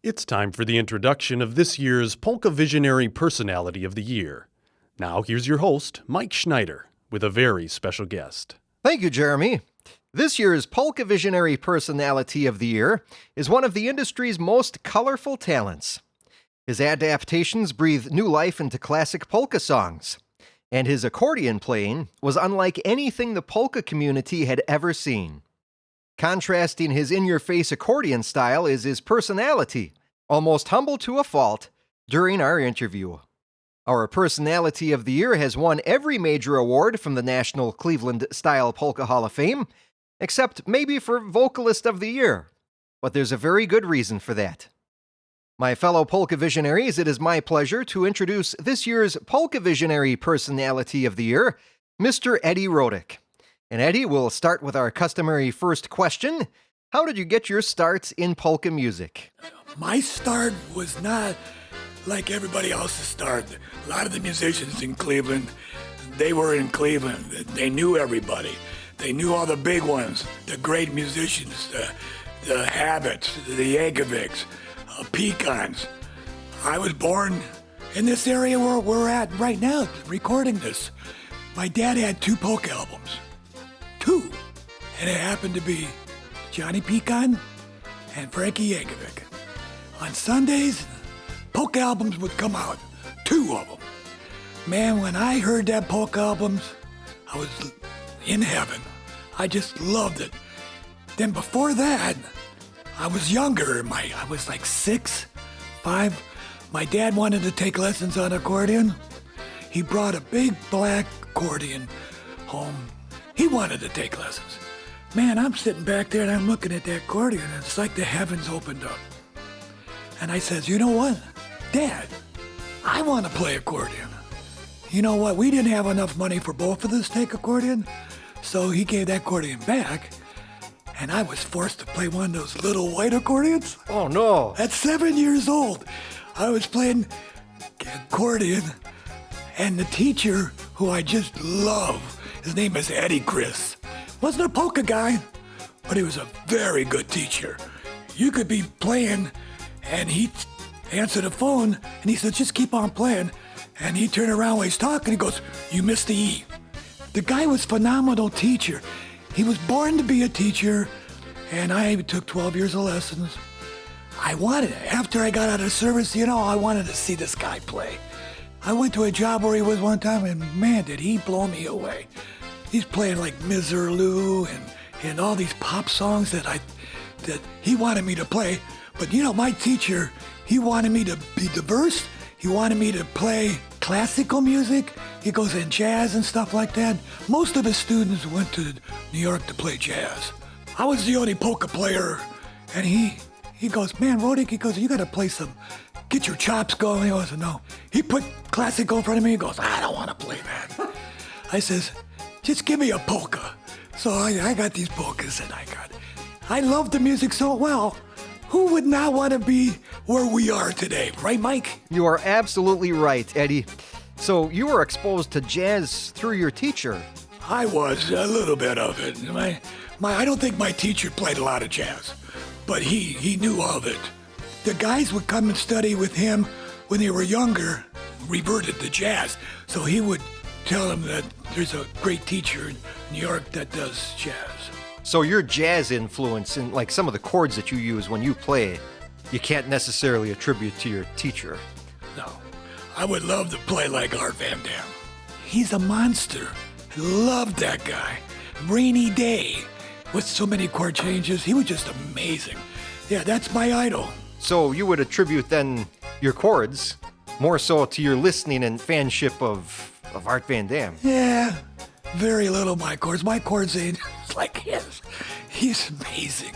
It's time for the introduction of this year's Polka Visionary Personality of the Year. Now, here's your host, Mike Schneider, with a very special guest. Thank you, Jeremy. This year's Polka Visionary Personality of the Year is one of the industry's most colorful talents. His adaptations breathe new life into classic polka songs, and his accordion playing was unlike anything the polka community had ever seen. Contrasting his in-your-face accordion style is his personality, almost humble to a fault, during our interview. Our Personality of the Year has won every major award from the National Cleveland Style Polka Hall of Fame, except maybe for Vocalist of the Year. But there's a very good reason for that. My fellow Polka Visionaries, it is my pleasure to introduce this year's Polka Visionary Personality of the Year, Mr. Eddie Rodick. And Eddie, we'll start with our customary first question. How did you get your start in polka music? My start was not like everybody else's start. A lot of the musicians in Cleveland, they were in Cleveland. They knew everybody. They knew all the big ones, the great musicians, the Habits, the Yankovics, Pecans. I was born in this area where we're at right now, recording this. My dad had 2 polka albums. 2. And it happened to be Johnny Pecan and Frankie Yankovic. On Sundays, polka albums would come out. 2 of them. Man, when I heard that polka albums, I was in heaven. I just loved it. Then before that, I was younger. I was like 6, 5. My dad wanted to take lessons on accordion. He brought a big black accordion home. He wanted to take lessons. Man, I'm sitting back there and I'm looking at that accordion and it's like the heavens opened up. And I says, you know what, Dad, I want to play accordion. You know what, we didn't have enough money for both of us to take accordion, so he gave that accordion back, and I was forced to play one of those little white accordions. Oh, no. At 7 years old, I was playing accordion, and the teacher, who I just love, his name is Eddie Chris. Wasn't a polka guy, but he was a very good teacher. You could be playing, and he'd answer the phone, and he said, just keep on playing. And he'd turn around while he's talking, he goes, you missed the E. The guy was a phenomenal teacher. He was born to be a teacher, and I took 12 years of lessons. After I got out of service, I wanted to see this guy play. I went to a job where he was one time, and man, did he blow me away. He's playing like Miserlou and all these pop songs that he wanted me to play. But my teacher, he wanted me to be diverse. He wanted me to play classical music. He goes in jazz and stuff like that. Most of his students went to New York to play jazz. I was the only polka player, and he goes, man, Rodick, he goes, you got to play get your chops going. He goes, no. He put classical in front of me. He goes, I don't want to play that. I says, just give me a polka. So I got these polkas, and I love the music so well. Who would not want to be where we are today, right, Mike? You are absolutely right, Eddie. So you were exposed to jazz through your teacher. I was, a little bit of it. I don't think my teacher played a lot of jazz, but he knew of it. The guys would come and study with him when they were younger, reverted to jazz. So he would tell them that there's a great teacher in New York that does jazz. So your jazz influence and like some of the chords that you use when you play, you can't necessarily attribute to your teacher. No, I would love to play like Art Van Dam. He's a monster. I loved that guy. Rainy Day with so many chord changes. He was just amazing. Yeah, that's my idol. So you would attribute then your chords more so to your listening and fanship of Art Van Dam. Yeah, very little my chords. My chords ain't like his. He's amazing.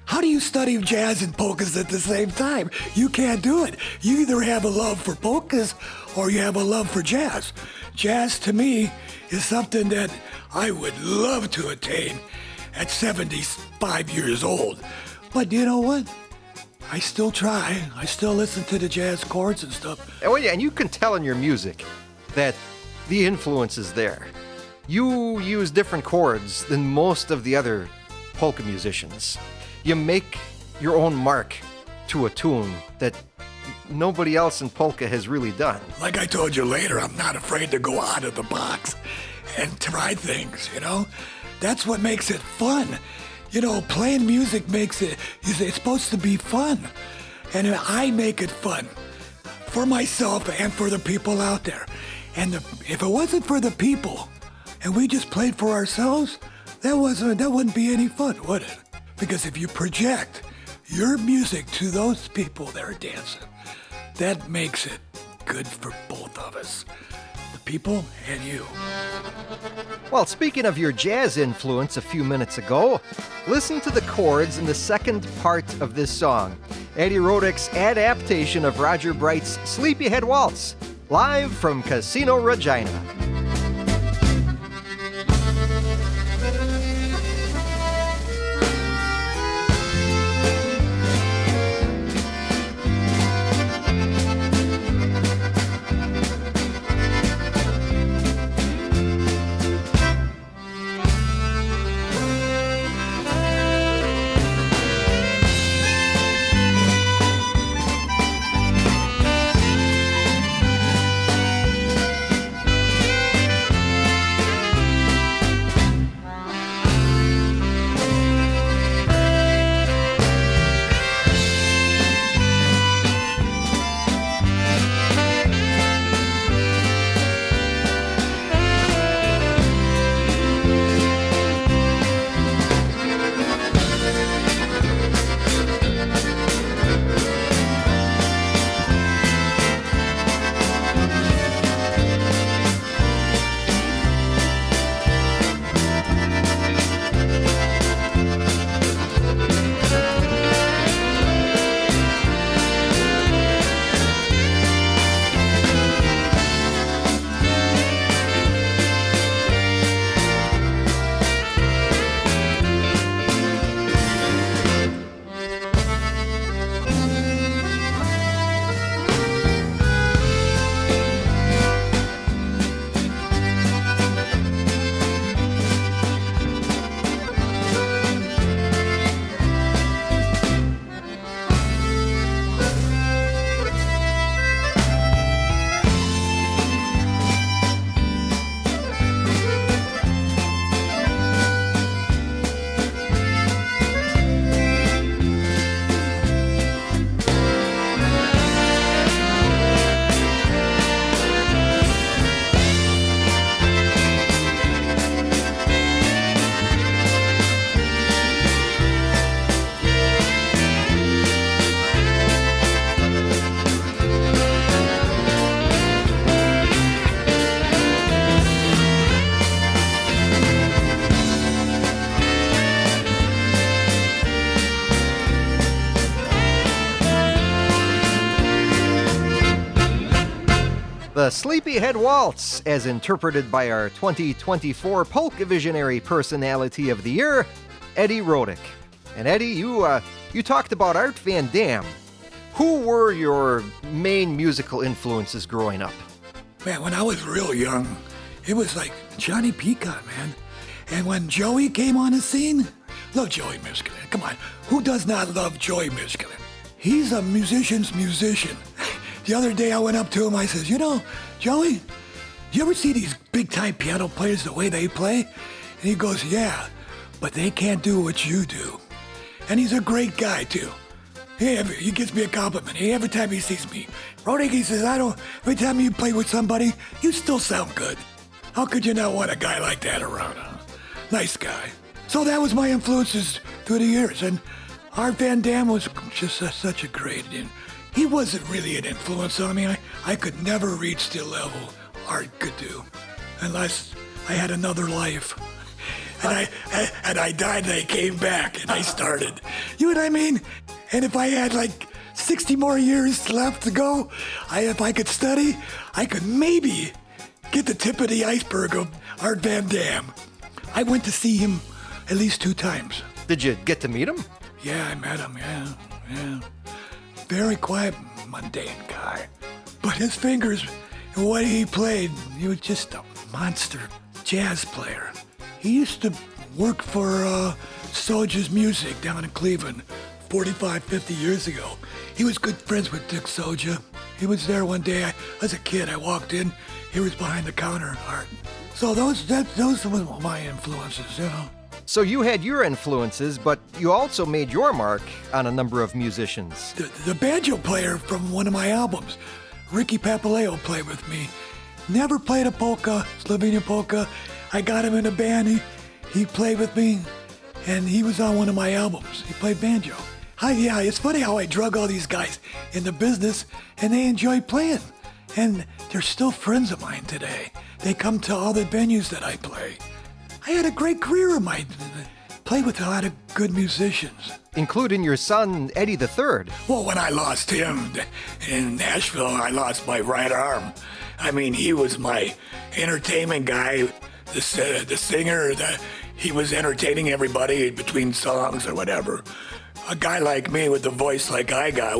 How do you study jazz and polkas at the same time? You can't do it. You either have a love for polkas or you have a love for jazz. Jazz to me is something that I would love to attain at 75 years old. But you know what? I still try. I still listen to the jazz chords and stuff. Oh yeah, and you can tell in your music that the influence is there. You use different chords than most of the other polka musicians. You make your own mark to a tune that nobody else in polka has really done. Like I told you later, I'm not afraid to go out of the box and try things, you know? That's what makes it fun. You know, playing music makes it, it's supposed to be fun. And I make it fun for myself and for the people out there. And if it wasn't for the people and we just played for ourselves, that wouldn't be any fun, would it? Because if you project your music to those people that are dancing, that makes it good for both of us, the people and you. Well, speaking of your jazz influence a few minutes ago, listen to the chords in the second part of this song, Eddie Rodick's adaptation of Roger Bright's Sleepyhead Waltz, live from Casino Regina. The Sleepyhead Waltz, as interpreted by our 2024 Polka Visionary Personality of the Year, Eddie Rodick. And Eddie, you talked about Art Van Dam. Who were your main musical influences growing up? Man, when I was real young, it was like Johnny Peacock, man. And when Joey came on the scene, love Joey Miskinen. Come on, who does not love Joey Miskinen? He's a musician's musician. The other day I went up to him, I says, you know, Joey, do you ever see these big-time piano players, the way they play? And he goes, yeah, but they can't do what you do. And he's a great guy, too. He gives me a compliment. Every time he sees me. Rodick, he says, every time you play with somebody, you still sound good. How could you not want a guy like that around, huh? Nice guy. So that was my influences through the years. And Art Van Dam was just such a great... He wasn't really an influence on me. I could never reach the level Art could do unless I had another life. And I died and I came back and I started. You know what I mean? And if I had like 60 more years left to go, if I could study, I could maybe get the tip of the iceberg of Art Van Dam. I went to see him at least 2 times. Did you get to meet him? Yeah, I met him, yeah. Very quiet, mundane guy. But his fingers and what he played, he was just a monster jazz player. He used to work for Soldier's Music down in Cleveland 45, 50 years ago. he was good friends with Dick Soja. He was there one day. As a kid, I walked in. He was behind the counter, Art. So those were my influences, you know. So you had your influences, but you also made your mark on a number of musicians. The banjo player from one of my albums, Ricky Papaleo, played with me. Never played a polka, Slovenian polka. I got him in a band. He played with me, and he was on one of my albums. He played banjo. Yeah, it's funny how I drug all these guys in the business, and they enjoy playing. And they're still friends of mine today. They come to all the venues that I play. I had a great career of mine. Played with a lot of good musicians. Including your son, Eddie III. Well, when I lost him in Nashville, I lost my right arm. I mean, he was my entertainment guy, the singer. He was entertaining everybody between songs or whatever. A guy like me with a voice like I got,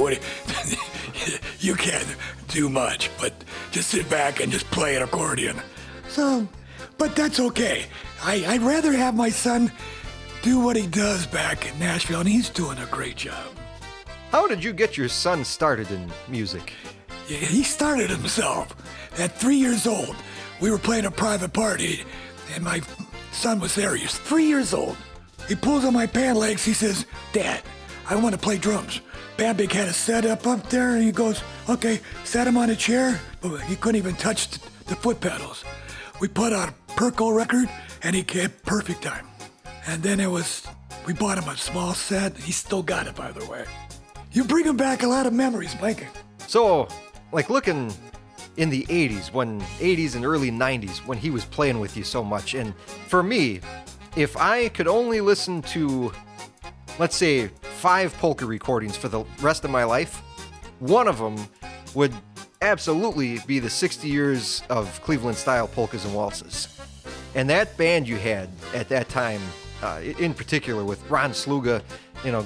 you can't do much, but just sit back and just play an accordion. So, but that's okay. I'd rather have my son do what he does back in Nashville, and he's doing a great job. How did you get your son started in music? Yeah, he started himself. At 3 years old, we were playing a private party, and my son was there. He was 3 years old. He pulls on my pant legs. He says, "Dad, I want to play drums." Bambik had a setup up there, and he goes, "Okay," sat him on a chair, but he couldn't even touch the foot pedals. We put on a Perco record, and he kept perfect time. And then we bought him a small set. He still got it, by the way. You bring him back a lot of memories, Mike. So, like looking in the 80s and early 90s, when he was playing with you so much, and for me, if I could only listen to, let's say, 5 polka recordings for the rest of my life, one of them would absolutely be the 60 years of Cleveland-style polkas and waltzes. And that band you had at that time, in particular with Ron Sluga,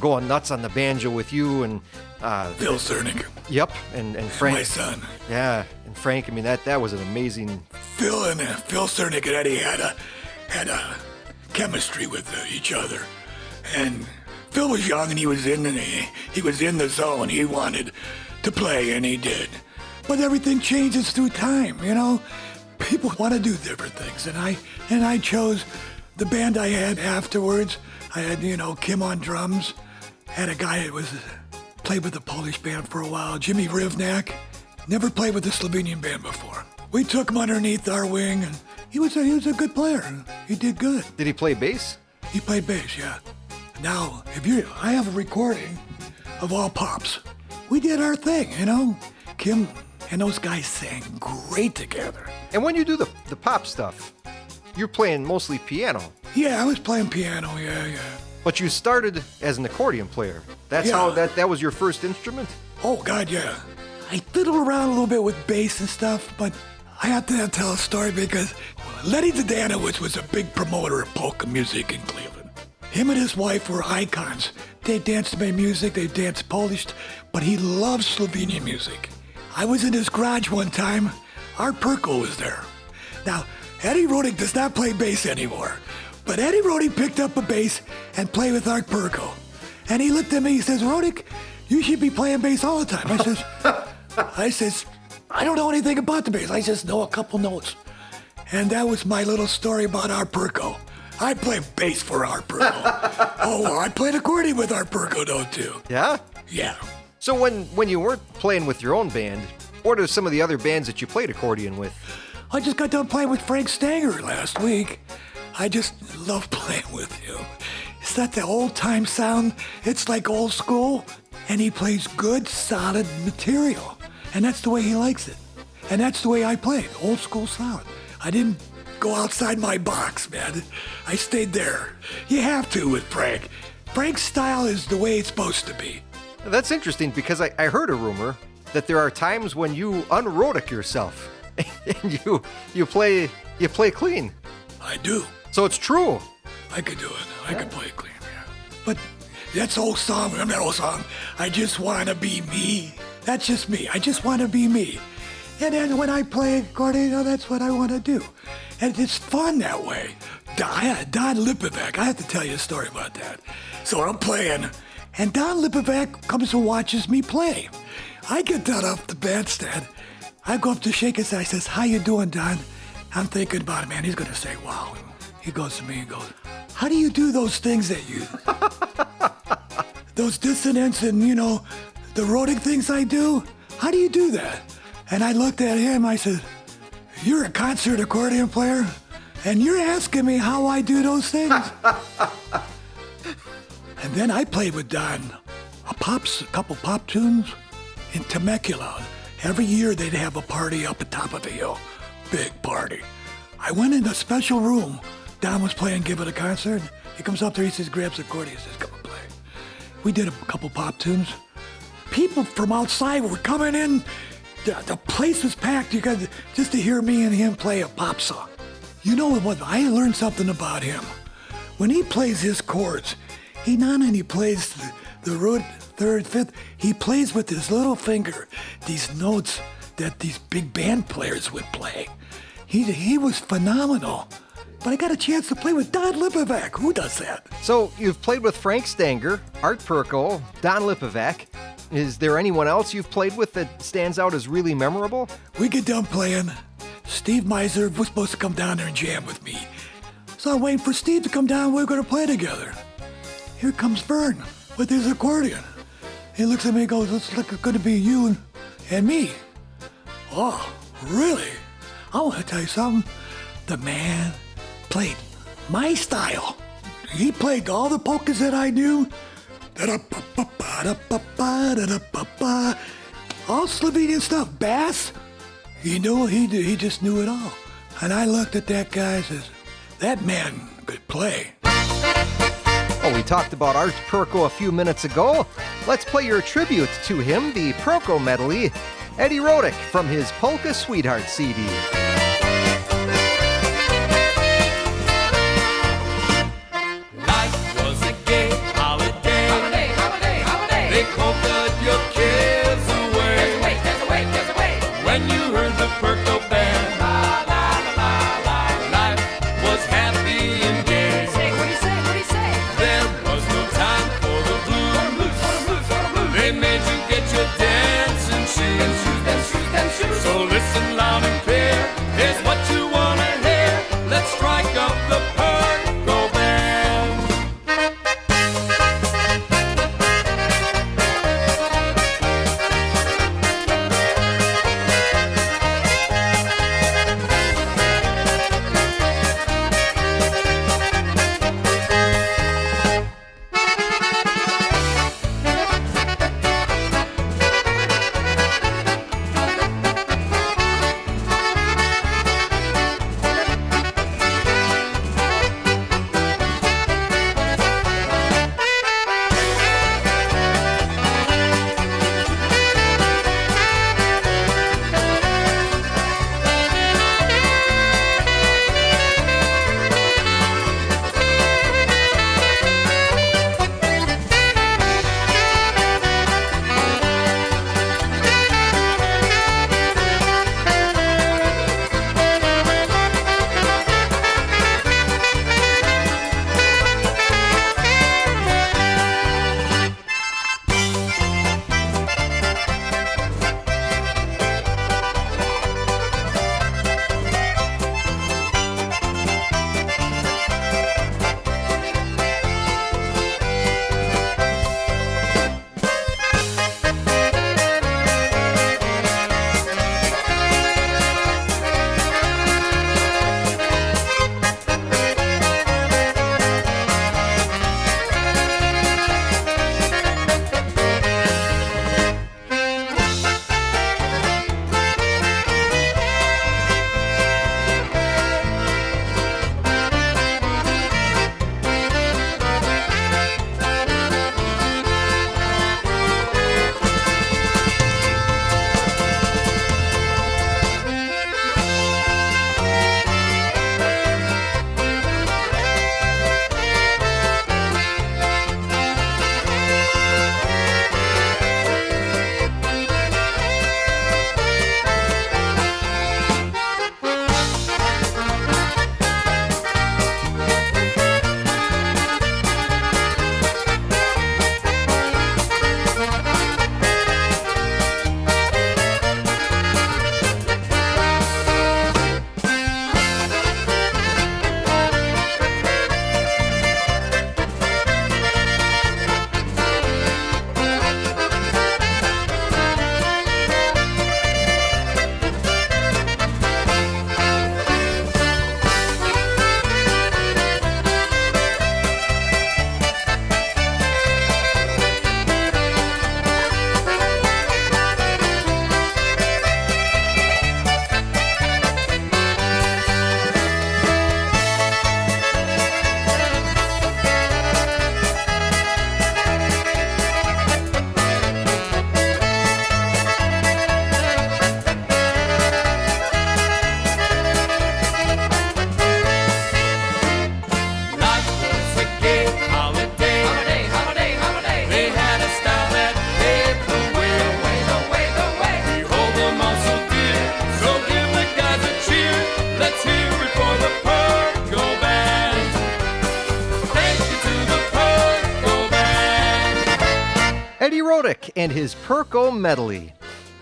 going nuts on the banjo with you and Phil Cernick. Yep, and Frank. My son. Yeah, and Frank. I mean, that was an amazing. Phil Cernick and Eddie had a chemistry with each other, and Phil was young and he was in the zone. He wanted to play, and he did. But everything changes through time, People want to do different things, and I chose the band I had afterwards. I had, Kim on drums. Had a guy that played with the Polish band for a while, Jimmy Rivnak. Never played with the Slovenian band before. We took him underneath our wing, and he was a good player. He did good. Did he play bass? He played bass, yeah. Now, I have a recording of all pops. We did our thing, Kim and those guys sang great together. And when you do the pop stuff, you're playing mostly piano. Yeah, I was playing piano, yeah. But you started as an accordion player. That's how that was your first instrument? Oh, God, yeah. I fiddled around a little bit with bass and stuff, but I have to tell a story because Lenny Zdanowicz was a big promoter of polka music in Cleveland. Him and his wife were icons. They danced my music, they danced Polish, but he loved Slovenian music. I was in his garage one time. Art Perko was there. Now, Eddie Rodick does not play bass anymore, but Eddie Rodick picked up a bass and played with Art Perko. And he looked at me, he says, "Rodick, you should be playing bass all the time." I says, "I don't know anything about the bass. I just know a couple notes." And that was my little story about Art Perko. I played bass for Art Perko. Oh, I played accordion with Art Perko, though, too. Yeah? Yeah. So when you weren't playing with your own band, what are some of the other bands that you played accordion with? I just got done playing with Frank Stanger last week. I just love playing with him. It's not the old-time sound. It's like old school. And he plays good, solid material. And that's the way he likes it. And that's the way I played, old school sound. I didn't go outside my box, man. I stayed there. You have to with Frank. Frank's style is the way it's supposed to be. That's interesting because I heard a rumor that there are times when you unrodick yourself and you play clean. I do. So it's true. I could do it. I could play clean, yeah. But that's old song. Remember that old song? I just want to be me. That's just me. I just want to be me. And then when I play accordion, that's what I want to do. And it's fun that way. Don Lipovic, I have to tell you a story about that. So I'm playing, and Don Lipovac comes and watches me play. I get Don off the bandstand. I go up to shake his hand. I says, "How you doing, Don?" I'm thinking about it, man. He's gonna say, "Wow." He goes to me and goes, "How do you do those things that you, those dissonance and the Rodick things I do? How do you do that?" And I looked at him. I said, "You're a concert accordion player, and you're asking me how I do those things?" And then I played with Don a couple pop tunes in Temecula. Every year they'd have a party up at top of the hill. Big party. I went in a special room. Don was playing, giving a concert. He comes up there, he says, grabs the accordion, says, "Come and play." We did a couple pop tunes. People from outside were coming in. The place was packed just to hear me and him play a pop song. You know what? I learned something about him. When he plays his chords, he not only plays the root, third, fifth, he plays with his little finger these notes that these big band players would play. He was phenomenal. But I got a chance to play with Don Lipovac. Who does that? So you've played with Frank Stanger, Art Perko, Don Lipovac. Is there anyone else you've played with that stands out as really memorable? We get done playing. Steve Meiser was supposed to come down there and jam with me. So I'm waiting for Steve to come down. We're going to play together. Here comes Vern with his accordion. He looks at me and goes, "It's going to be you and me." "Oh, really? I want to tell you something. The man played my style. He played all the polkas that I knew. All Slovenian stuff. Bass. He just knew it all. And I looked at that guy and says, that man could play. Oh, we talked about Art Perko a few minutes ago. Let's play your tribute to him, the Perko medley, Eddie Rodick from his Polka Sweetheart CD. When you heard the Perko band, life was happy and gay. What do you say? There was no time for the blues. They made you get your dancing shoes. So listen loud and clear. Here's what you wanna hear. Let's strike up the Perko band. and his Perko medley.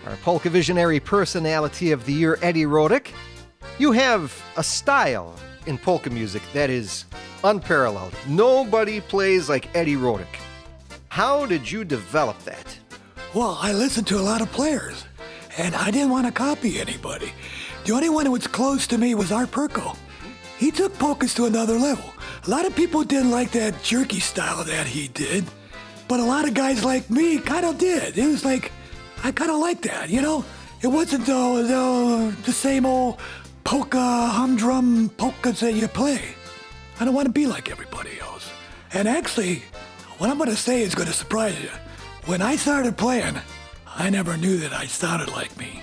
Our Polka Visionary Personality of the Year, Eddie Rodick. You have a style in polka music that is unparalleled. Nobody plays like Eddie Rodick. How did you develop that? Well, I listened to a lot of players, and I didn't want to copy anybody. The only one who was close to me was Art Perko. He took polkas to another level. A lot of people didn't like that jerky style that he did, but a lot of guys like me kind of did. It was like, I kind of liked that, you know? It wasn't the same old polka, humdrum polkas that you play. I don't want to be like everybody else. And actually, what I'm going to say is going to surprise you. When I started playing, I never knew that I sounded like me.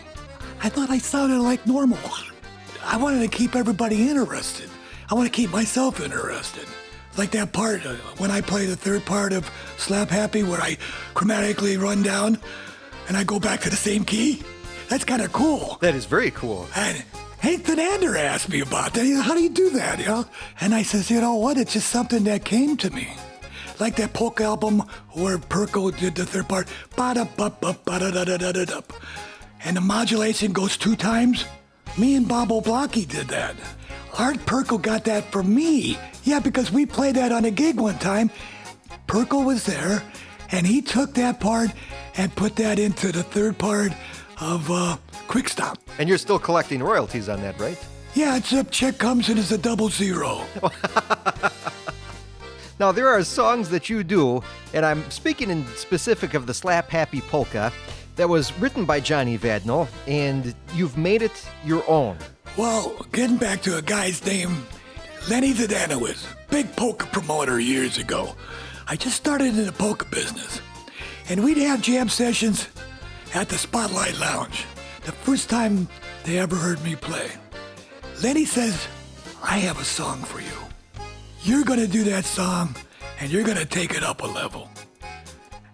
I thought I sounded like normal. I wanted to keep everybody interested. I want to keep myself interested. Like that part, when I play the third part of Slap Happy, where I chromatically run down and I go back to the same key. That's kind of cool. That is very cool. And Hank Fernandez asked me about that. You know, how do you do that? You know? And I says, you know what? It's just something that came to me. Like that polka album where Perko did the third part. Ba-da-ba-ba, ba-da-da-da-da-da-da. And the modulation goes 2 times. Me and Bob Oblocki did that. Art Perko got that for me. Yeah, because we played that on a gig one time. Perko was there, and he took that part and put that into the third part of Quick Stop. And you're still collecting royalties on that, right? Yeah, it's a check comes in as a 00. Now, there are songs that you do, and I'm speaking in specific of the Slap Happy Polka, that was written by Johnny Vadnal, and you've made it your own. Well, getting back to a guy's name, Lenny Zadanowicz, big polka promoter years ago. I just started in the polka business, and we'd have jam sessions at the Spotlight Lounge. The first time they ever heard me play. Lenny says, I have a song for you. You're gonna do that song, and you're gonna take it up a level.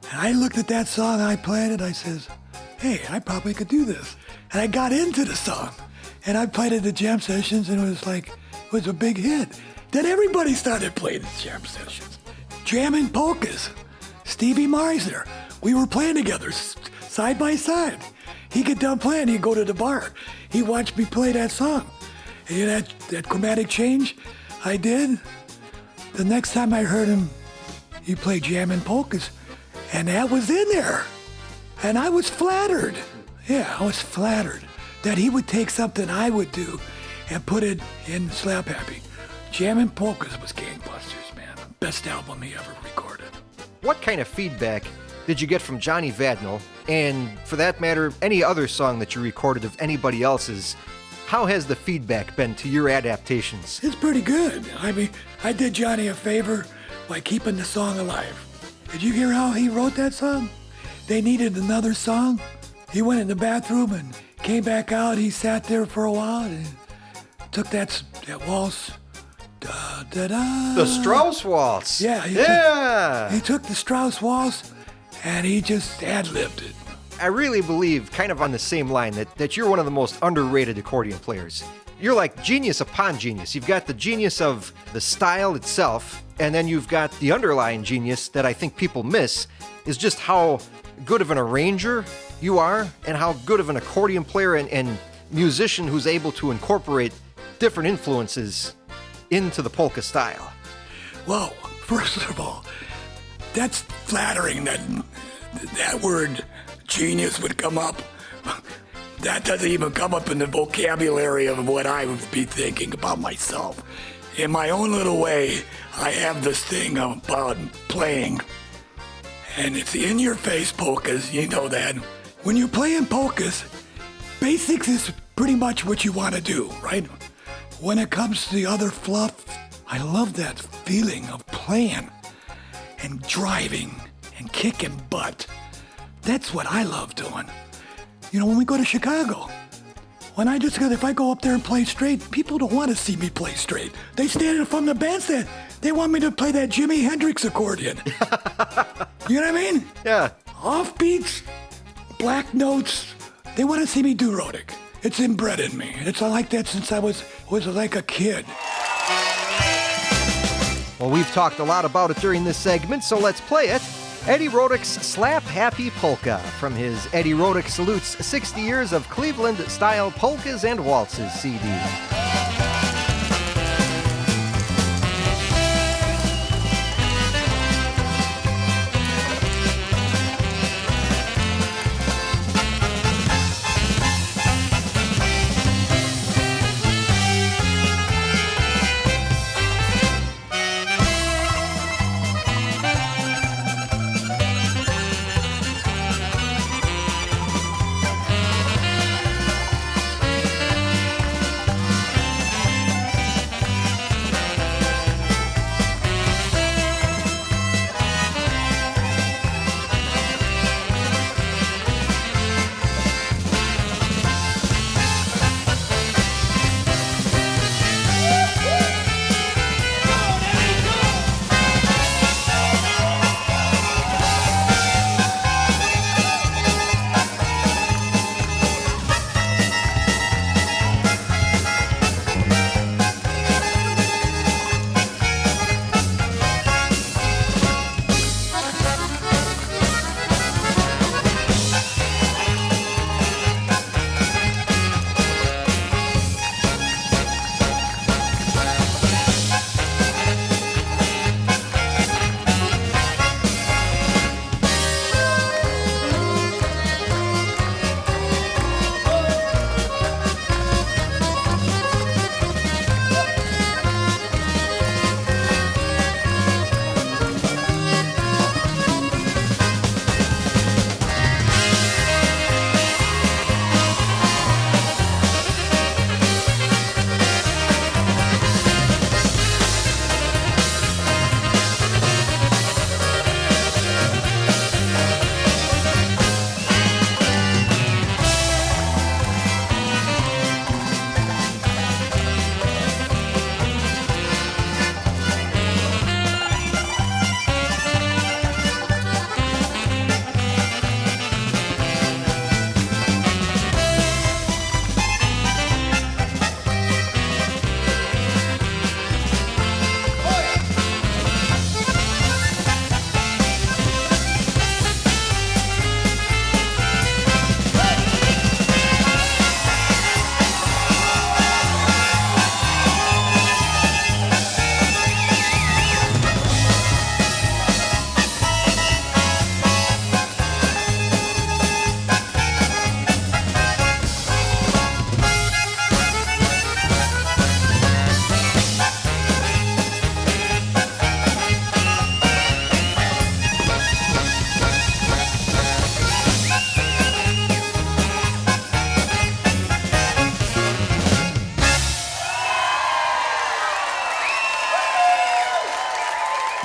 And I looked at that song, I played it, I says, hey, I probably could do this. And I got into the song, and I played it at the jam sessions, and it was a big hit. Then everybody started playing the jam sessions. Jamming polkas. Stevie Meisner. We were playing together, side by side. He'd get done playing, he'd go to the bar. He'd watch me play that song. And you know that chromatic change I did? The next time I heard him, he played jamming polkas, and that was in there. And I was flattered. Yeah, I was flattered that he would take something I would do and put it in Slap Happy. Jammin' Polkas was gangbusters, man. Best album he ever recorded. What kind of feedback did you get from Johnny Vadnal, and for that matter, any other song that you recorded of anybody else's? How has the feedback been to your adaptations? It's pretty good. I mean, I did Johnny a favor by keeping the song alive. Did you hear how he wrote that song? They needed another song. He went in the bathroom and came back out. He sat there for a while and took that waltz. Da, da, da. The Strauss Waltz. Yeah. He took the Strauss Waltz and he just ad-libbed it. I really believe, kind of on the same line, that you're one of the most underrated accordion players. You're like genius upon genius. You've got the genius of the style itself, and then you've got the underlying genius that I think people miss, is just how good of an arranger you are and how good of an accordion player and musician who's able to incorporate different influences into the polka style. Well, first of all, that's flattering that word genius would come up. That doesn't even come up in the vocabulary of what I would be thinking about myself. In my own little way, I have this thing about playing. And it's in-your-face polkas, you know that. When you're playing polkas, basics is pretty much what you want to do, right? When it comes to the other fluff, I love that feeling of playing and driving and kicking butt. That's what I love doing. You know, when we go to Chicago, if I go up there and play straight, people don't want to see me play straight. They stand in front of the bandstand. They want me to play that Jimi Hendrix accordion. You know what I mean? Yeah. Offbeats, black notes. They want to see me do Rodick. It's inbred in me. It's like that since I was like a kid. Well, we've talked a lot about it during this segment, so let's play it. Eddie Rodick's Slap Happy Polka from his Eddie Rodick Salutes 60 Years of Cleveland-Style Polkas and Waltzes CD.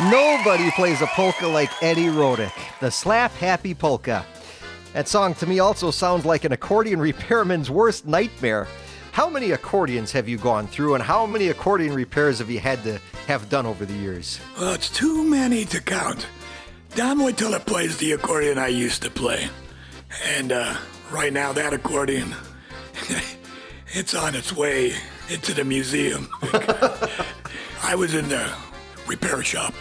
Nobody plays a polka like Eddie Rodick, the Slap Happy Polka. That song to me also sounds like an accordion repairman's worst nightmare. How many accordions have you gone through, and how many accordion repairs have you had to have done over the years? Well, it's too many to count. Don Wojtyla plays the accordion I used to play. And right now that accordion, it's on its way into the museum. I was in the repair shop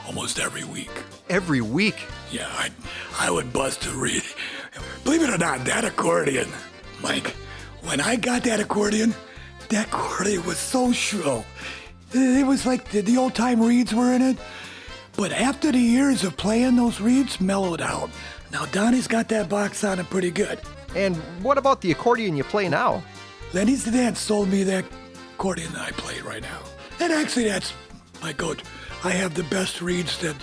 almost every week. Every week? Yeah, I would bust a reed. Believe it or not, that accordion, Mike, when I got that accordion was so shrill. It was like the old-time reeds were in it. But after the years of playing, those reeds mellowed out. Now Donnie's got that box sounding pretty good. And what about the accordion you play now? Lenny's the Dance sold me that accordion that I play right now. And actually that's my go-to. I have the best reeds that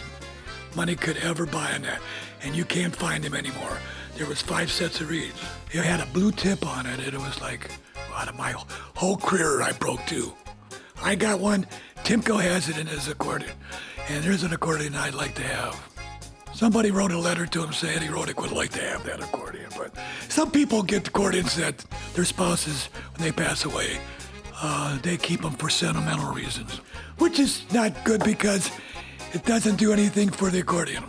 money could ever buy on that. And you can't find them anymore. There was 5 sets of reeds. It had a blue tip on it, and it was like, out of my whole career, I broke 2. I got one. Timko has it in his accordion. And there's an accordion I'd like to have. Somebody wrote a letter to him saying Eddie Rodick would like to have that accordion. But some people get accordions that their spouses, when they pass away, they keep them for sentimental reasons, which is not good because it doesn't do anything for the accordion.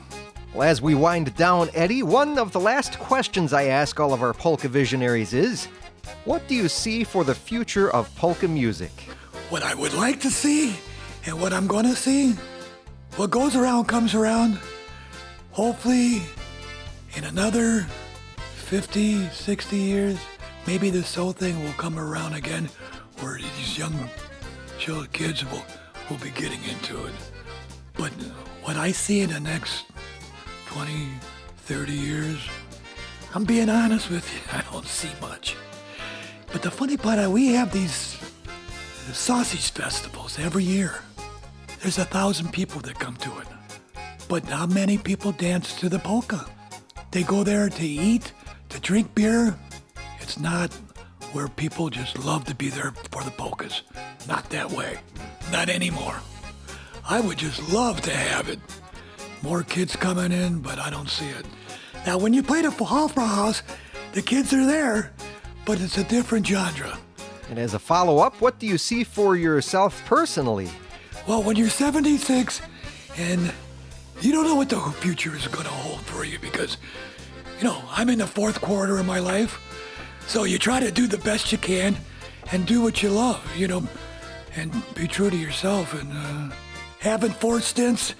Well, as we wind down, Eddie, one of the last questions I ask all of our polka visionaries is, what do you see for the future of polka music? What I would like to see and what I'm going to see, what goes around comes around. hopefully in another 50, 60 years, maybe this whole thing will come around again where these young kids will be getting into it. But what I see in the next 20, 30 years, I'm being honest with you, I don't see much. But the funny part is we have these sausage festivals every year. There's 1,000 people that come to it. But how many people dance to the polka? They go there to eat, to drink beer. It's not where people just love to be there for the polkas. Not that way. Not anymore. I would just love to have it. More kids coming in, but I don't see it. Now, when you play the Halfra House, the kids are there, but it's a different genre. And as a follow-up, what do you see for yourself personally? Well, when you're 76 and you don't know what the future is going to hold for you because, I'm in the fourth quarter of my life. So you try to do the best you can and do what you love, and be true to yourself. And having 4 stints,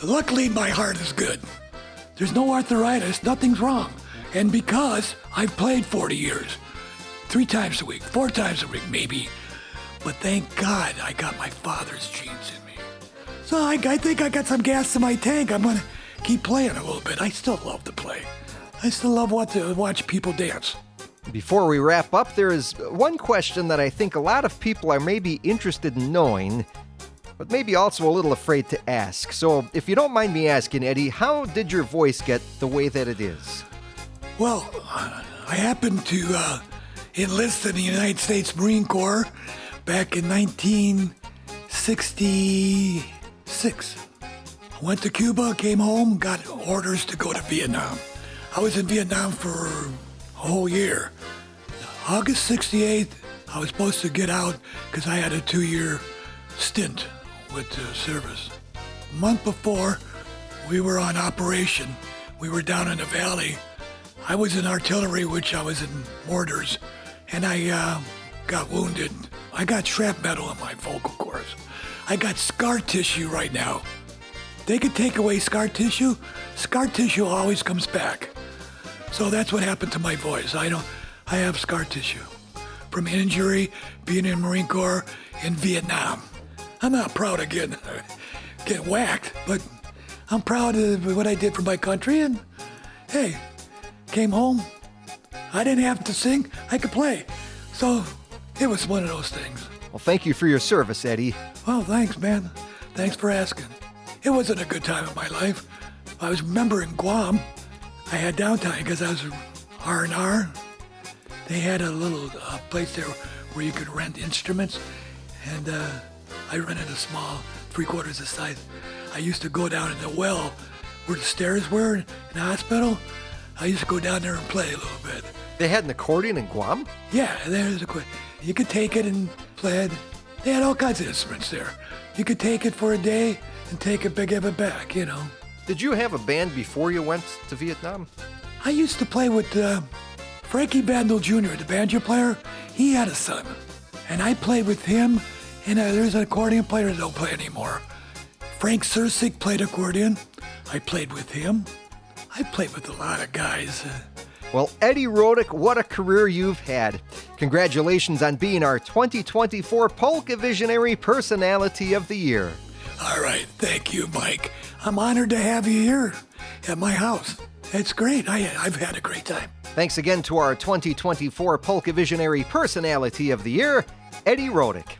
luckily my heart is good. There's no arthritis, nothing's wrong. And because I've played 40 years, 3 times a week, 4 times a week maybe, but thank God I got my father's genes in me. So I think I got some gas in my tank. I'm going to keep playing a little bit. I still love to play. I still love to watch people dance. Before we wrap up, there is one question that I think a lot of people are maybe interested in knowing, but maybe also a little afraid to ask. So if you don't mind me asking, Eddie, how did your voice get the way that it is? Well, I happened to enlist in the United States Marine Corps back in 1966. I went to Cuba, came home, got orders to go to Vietnam. I was in Vietnam for a whole year. August 68th, I was supposed to get out because I had a 2-year stint with the service. A month before, we were on operation. We were down in the valley. I was in artillery, which I was in mortars, and I got wounded. I got shrapnel in my vocal cords. I got scar tissue right now. They could take away scar tissue always comes back. So that's what happened to my voice. I have scar tissue from injury, being in Marine Corps in Vietnam. I'm not proud of getting whacked, but I'm proud of what I did for my country. And hey, came home. I didn't have to sing. I could play. So it was one of those things. Well, thank you for your service, Eddie. Well, thanks, man. Thanks for asking. It wasn't a good time in my life. I was remembering Guam. I had downtime because I was R&R. They had a little place there where you could rent instruments, and I rented a small 3/4 the size. I used to go down in the well where the stairs were in the hospital. I used to go down there and play a little bit. They had an accordion in Guam? Yeah, there's a you could take it and play it. They had all kinds of instruments there. You could take it for a day and take it, give it back, Did you have a band before you went to Vietnam? I used to play with Frankie Bandel Jr., the banjo player. He had a son, and I played with him. And there's an accordion player that don't play anymore. Frank Sursik played accordion. I played with him. I played with a lot of guys. Well, Eddie Rodick, what a career you've had. Congratulations on being our 2024 Polka Visionary Personality of the Year. All right, thank you, Mike. I'm honored to have you here at my house. It's great. I've had a great time. Thanks again to our 2024 Polka Visionary Personality of the Year, Eddie Rodick.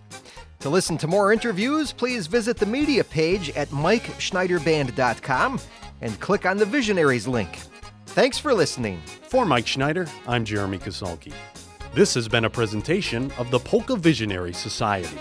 To listen to more interviews, please visit the media page at MikeSchneiderband.com and click on the Visionaries link. Thanks for listening. For Mike Schneider, I'm Jeremy Kasalki. This has been a presentation of the Polka Visionary Society.